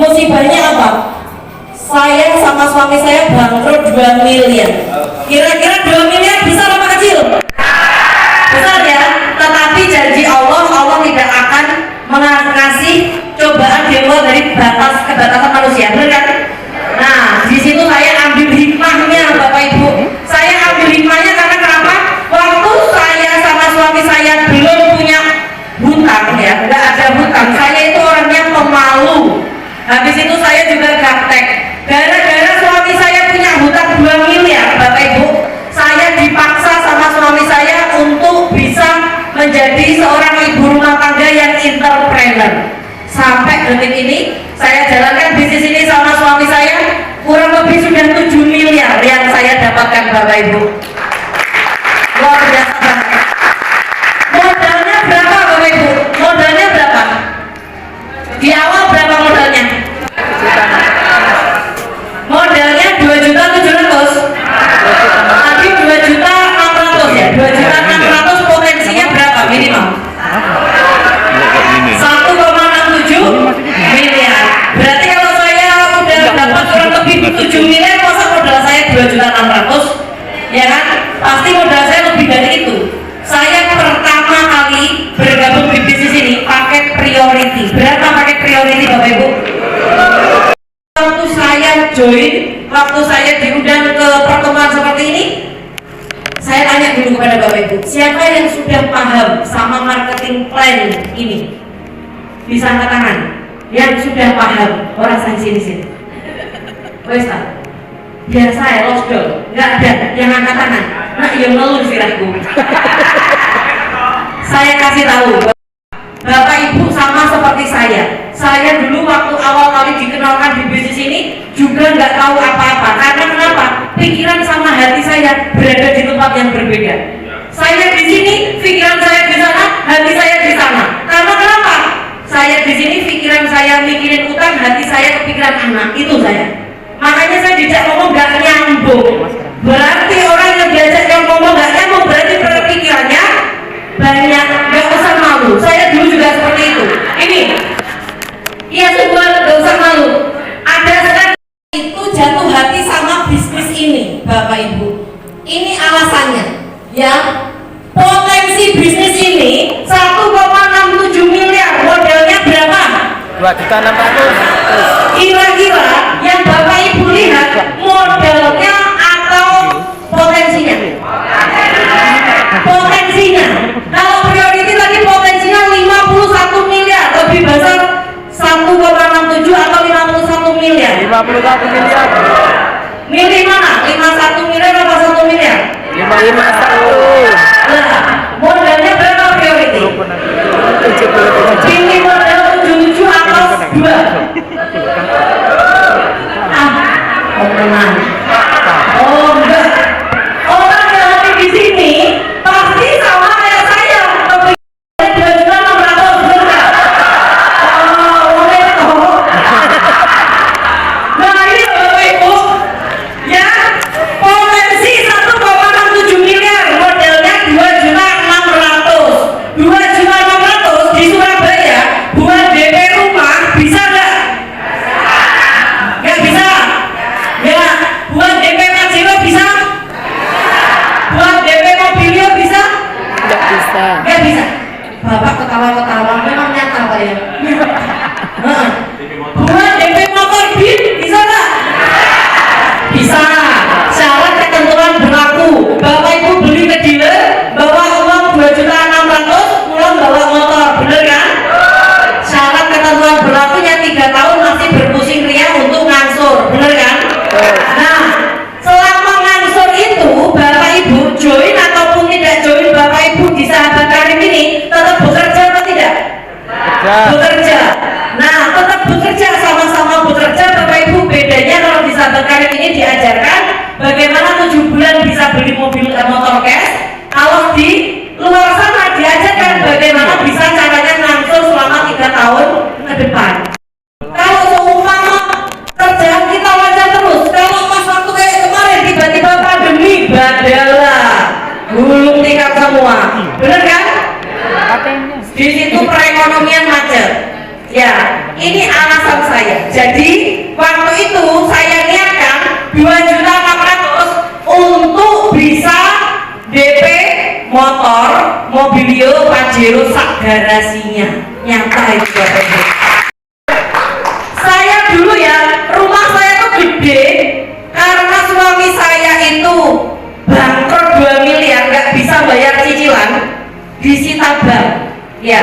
musibahnya apa? Saya sama suami saya bangkrut 2 miliar. Kira-kira 2 miliar besar apa kecil? Besar ya. Tetapi janji Allah, Allah tidak akan mengasih cobaan di luar dari kebatasan manusia, benar kan? Nah, di situ saya ambil hikmahnya, Bapak Ibu. Saya ambil hikmahnya karena kenapa? Waktu saya sama suami saya belum punya hutang ya, nggak ada hutang. Saya itu orangnya pemalu. Habis itu saya juga gaptek. Gara-gara suami saya punya hutang 2 miliar, Bapak Ibu, saya dipaksa sama suami saya untuk bisa menjadi seorang ibu rumah tangga yang entrepreneur. Sampai detik ini saya jalankan bisnis ini sama suami saya, kurang lebih sudah 7 miliar yang saya dapatkan, Bapak Ibu. Luar biasa banget. Modalnya berapa, Bapak Ibu? Modalnya berapa? Di awal berapa modalnya? Modalnya 2.700.000. Tadi 2.600.000 ya. 2.600.000 potensinya berapa minimal? 1,67 miliar. Berarti kalau saya udah dapat kurang lebih 7 miliar, masa modal saya 2.600.000? Ya kan? Pasti modal saya lebih dari itu. Saya pertama kali bergabung di bisnis ini paket priority. Berapa paket priority, Bapak Ibu? Waktu saya join, waktu saya diundang ke pertemuan seperti ini, saya tanya dulu kepada Bapak Ibu, siapa yang sudah paham sama marketing plan ini? Bisa angkat tangan. Yang sudah paham, orang saya sini. Wes tak? Biar saya lost dong, nggak ada yang angkat tangan. Nah, yang ngeluh sirahku. Saya kasih tahu, Bapak Ibu sama seperti saya. Saya dulu waktu awal kali dikenalkan di bisnis ini juga nggak tahu apa-apa. Karena kenapa? Pikiran sama hati saya berada di tempat yang berbeda. Saya di sini, pikiran saya di sana, hati saya di sana. Karena kenapa? Saya di sini, pikiran saya mikirin utang, hati saya kepikiran anak. Itu saya. Makanya saya dijak ngomong nggak nyambung. Berarti orang yang diajak yang ngomong nggak nyambung, berarti pikirannya banyak, nggak usah malu. Saya dulu juga seperti itu. Ini, iya semua nggak usah malu. Ada sekali itu jatuh hati sama bisnis ini, Bapak Ibu. Ini alasannya, ya. Potensi bisnis ini 1,67 miliar. Modalnya berapa? 2.600.000. Kira-kira yang Bapak Ibu lihat modalnya atau potensinya? Potensinya. Kalau priority tadi potensinya 51 miliar, lebih besar 1,67 atau 51 miliar? 51 miliar. Milih mana? 51 miliar atau 1 miliar? 51. Nah, modalnya berapa priority? Pilih modal 77 atau 2? Teman. Oh enggak. Orang yang ada di sini pasti sama kayak saya. Tapi 2.600.000 benar. Oh, nah ini Bapak Ibu, ya potensi 1,67 miliar, modalnya 2.600.000. 2.600.000 di Surabaya buat DP rumah bisa nggak? Nggak bisa. Ya, buat DP Majiro bisa? Buat DP Mobilio bisa? Nggak bisa. Nggak bisa. Bapak ketawa-ketawa, memang nyata Pak ya? Buat DP motor BIN bisa nggak? Bisa. Syarat ketentuan berlaku. Bapak Ibu beli ke dealer, bawa uang 2.600.000, pulang bawa motor, bener kan? Syarat ketentuan berlakunya 3 tahun masih berpusing ria untuk ngansur, bener kan? Nah, selama ngansur itu Bapak Ibu join ataupun tidak join, Bapak Ibu di Sahabat Karim ini tetap bekerja atau tidak? Bekerja. Nah, tetap bekerja, sama-sama bekerja Bapak Ibu. Bedanya kalau di Sahabat Karim ini diajarkan bagaimana 7 bulan bisa beli mobil motor cash. Kalau di luar sana diajarkan bagaimana bisa caranya ngansur selama 3 tahun ke depan. Kalau seumpama kerjaan kita lancar terus, kalau pas waktu kayak kemarin tiba-tiba pandemi, badalah gulung tikar semua, bener kan? Di situ perekonomian macet. Ya, ini alasan saya. Jadi waktu itu saya niatkan 2.600.000 untuk bisa DP motor Mobilio Pajero sak garasinya. Nyata itu Bapak Ibu. Saya dulu ya, rumah saya tuh gede karena suami saya itu bangkrut 2 miliar, nggak bisa bayar cicilan, disita bank. Ya,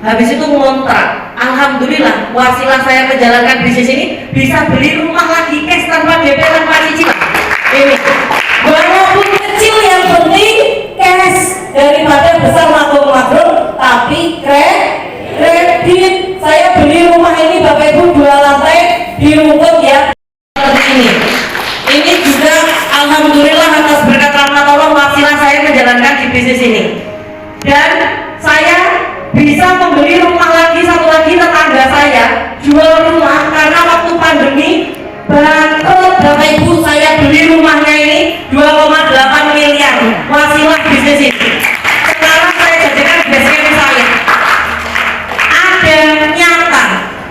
habis itu ngontrak. Alhamdulillah, wasilah saya menjalankan bisnis ini bisa beli rumah lagi cash tanpa DP tanpa cicilan. Ini, walaupun kecil yang penting cash daripada besar makro-makro, tapi kredit. Saya beli rumah ini Bapak Ibu 2 lantai di Rungkut ya. Ini juga alhamdulillah atas berkat rahmat Allah wasilah saya menjalankan di bisnis ini. Dan saya bisa membeli rumah lagi, satu lagi tetangga saya jual rumah karena waktu pandemi bangkrut Bapak Ibu. Saya beli rumahnya ini 2,8 miliar wasilah bisnis ini. Sekarang saya jadikan basecamp saya. Ada nyata,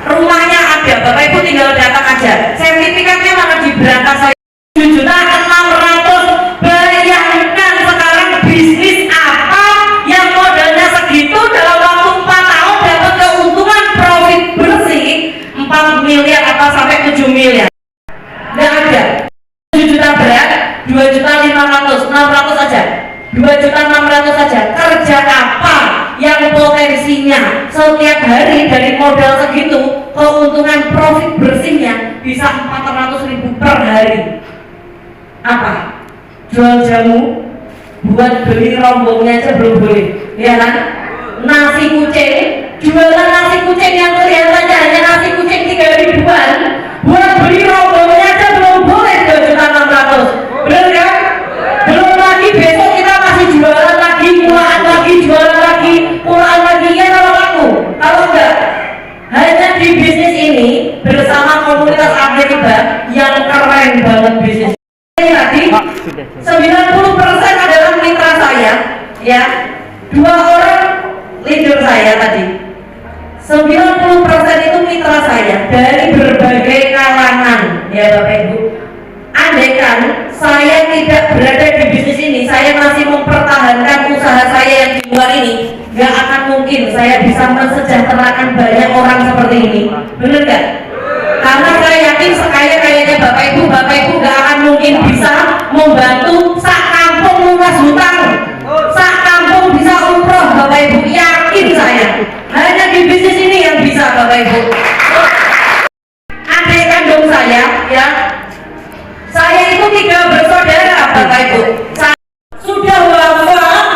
rumahnya ada, Bapak Ibu tinggal datang aja. Sertifikatnya mana di berangkas saya 7.600.000. Bayangkan sekarang bisnis apa yang modalnya segitu dalam waktu 4 tahun dapat keuntungan profit bersih 4 miliar atau sampai 7 miliar. Nggak ada. 7 juta berat, 2.500.000, 600 aja. 2.600.000 saja. Kerja apa yang potensinya setiap hari dari modal segitu keuntungan profit bersihnya bisa 400.000 per hari? Apa? Jual jamu buat beli rombongnya aja belum boleh, ya kan? Nasi kucing, jualan nasi kucing yang kelihatannya hanya nasi kucing 3.000-an, buat beli rombongnya aja belum boleh 2.600.000. Bener kan? Belum lagi besok kita masih jualan lagi, mulaan lagi, jualan lagi, mulaan lagi, ya kalau laku. Kalau enggak, hanya di bisnis ini bersama komunitas ahli riba yang keren banget bisnis ini tadi. 90% adalah mitra saya, ya. 2 orang leader saya tadi. 90% itu mitra saya dari berbagai kalangan, ya Bapak Ibu. Andaikan saya tidak berada di bisnis ini, saya masih mempertahankan usaha saya yang di luar ini, gak akan mungkin saya bisa mensejahterakan banyak orang seperti ini. Bener gak? Karena saya yakin sekaya-kayanya Bapak Ibu gak akan mungkin bisa membantu sak kampung lunas hutang, sak kampung bisa umroh. Bapak Ibu yakin saya, hanya di bisnis ini yang bisa Bapak Ibu. Adik kandung saya, ya, saya itu 3 bersaudara Bapak Ibu. Saya sudah wafat,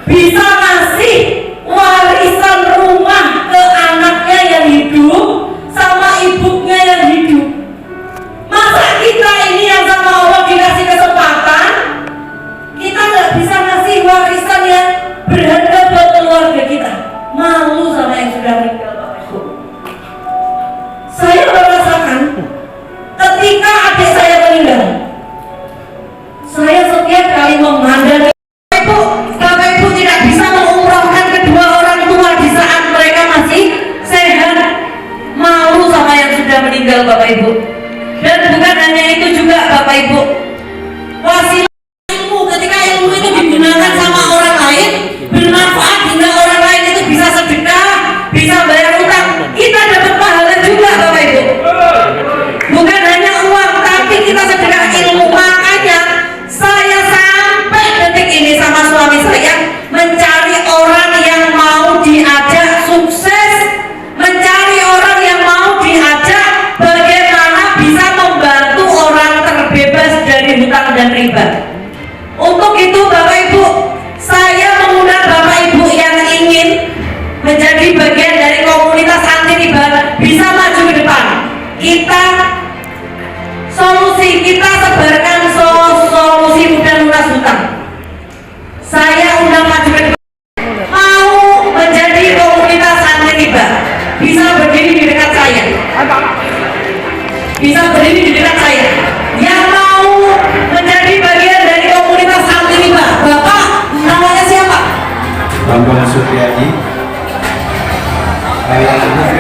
bisa ngasih warisan rumah ke anaknya yang hidup sama ibunya yang hidup. Masa kita ini yang sama Allah dikasih kesempatan, kita nggak bisa ngasih warisan yang berharga buat keluarga kita? Malu sama yang sudah meninggal Bapak Ibu. Saya merasakan ketika adik saya meninggal, saya setiap kali memandang Bapak Ibu tidak bisa mengumrohkan kedua orang tua di saat mereka masih sehat. Malu sama yang sudah meninggal Bapak Ibu. Dan bukan hanya itu juga Bapak Ibu, wasilah ilmu, ketika ilmu itu digunakan sama orang lain, bermanfaat hingga orang lain itu bisa sedekah, bisa bayar utang, kita dapat pahala juga Bapak Ibu. Bukan hanya uang, tapi kita sedekah ilmu. Makanya saya sampai detik ini sama suami saya mencari orang yang mau diajak sukses, mencari orang yang mau diajak bagaimana bisa membantu orang terbebas dari hutang dan riba. Untuk itu Bapak Ibu, saya mengundang Bapak Ibu yang ingin menjadi bagian dari komunitas anti riba bisa maju ke depan. Solusi kita sebarkan solusi mudah lunas hutang. Saya undang maju ke depan, mau menjadi komunitas anti riba, bisa berdiri di dekat saya, bisa berdiri di dekat saya. Yang mau menjadi bagian dari komunitas anti riba, Bapak namanya siapa? Bambang Supriyadi.